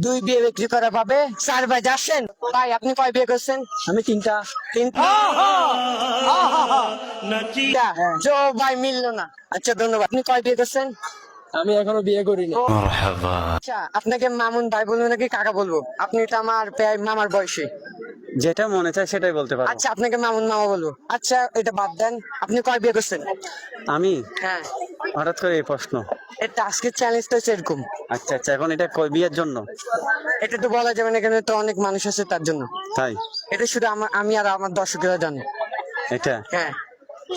দুই বিয়ে বিক্রি করা পাবে 4 ভাই আসেন। ভাই আপনি কয় বিয়ে করছেন? আমি তিনটা। তিনটা জো ভাই মিললো না। আচ্ছা ধন্যবাদ। আপনি কয় বিয়ে করছেন? আমি এখনো বিয়ে করিনি। আচ্ছা আপনাকে মামুন ভাই বলবো নাকি কাকা বলবো? আপনি তো আমার প্রায় মামার বয়সী। যেটা মনে চায় সেটাই বলতে পারো। আচ্ছা আপনাকে মামুন মামা বলবো। আচ্ছা এটা বাদ দেন, আপনি কয় বিয়ে করছেন? আমি হ্যাঁ হঠাৎ করে এই প্রশ্ন। এটা আজকের চ্যালেঞ্জটা হচ্ছে এরকম। আচ্ছা আচ্ছা, এখন এটা বিয়ের জন্য? এটা তো বলা যাবে না, এখানে তো অনেক মানুষ আছে তার জন্য। তাই? এটা শুধু আমি আর আমার দর্শকেরা জানে। এটা হ্যাঁ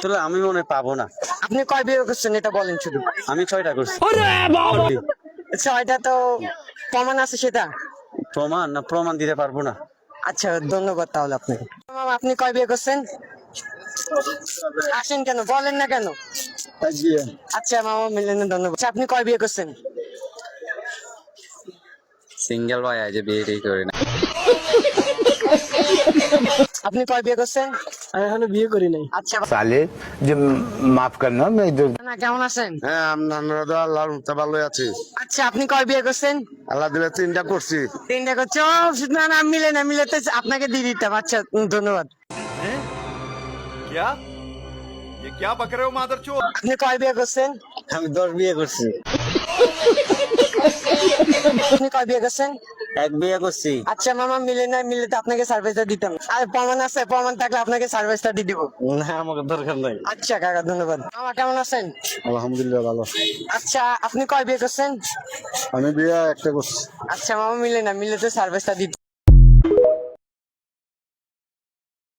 তাহলে আমি মনে হয় পাবো না। আপনি কয় বিয়ে করছেন এটা বলেন শুধু। আমি 6টা করছি। আচ্ছা এটা তো প্রমাণ আছে সেটা। প্রমাণ না, প্রমাণ দিতে পারবো না। আচ্ছা ধন্যবাদ তাহলে আপনাকে। মামা আপনি কয় বিয়ে করছেন? আসেন কেন বলেন না কেন? এক বিয়ে। আচ্ছা মামা মিলেন না, ধন্যবাদ। আচ্ছা, আপনি কয় বিয়ে করছেন? সিঙ্গেল ভাই আজ বিয়েটাই করি না। আপনি কয় বিয়ে করছেন? আমি এখনো বিয়ে করি নাই। আচ্ছা साले जो माफ करना मैं इधर না কেমন আছেন? হ্যাঁ আমরা তো আল্লাহর রহমতে ভালোই আছি। আচ্ছা আপনি কয় বিয়ে করছেন? আল্লাহ দিলে 3টা করছি। তিনটা করছে। ও, না না মিলে না, মিলেতে আপনাকে দিয়ে দিতাম। আচ্ছা ধন্যবাদ। क्या ये क्या बक रहे हो मादरचोद? আপনি কয় বিয়ে করছেন? আমি 10 বিয়ে করছি। আপনি কয় বিয়ে করছেন? এক বিয়ে করছি। আচ্ছা মামা মিলে না, মিলে তো আপনাকে সার্ভিসটা দিতাম। আর প্রমাণ আছে, প্রমাণ থাকলে আপনাকে সার্ভিসটা দিয়ে দিব। না আমাকে দরকার নাই। আচ্ছা কাকা ধন্যবাদ। মামা কেমন আছেন? আলহামদুলিল্লাহ ভালো। আচ্ছা আপনি কয় বিয়ে করছেন? আমি বিয়ে একটা করছি। আচ্ছা মামা মিলে না, মিলে তো সার্ভিসটা দিত।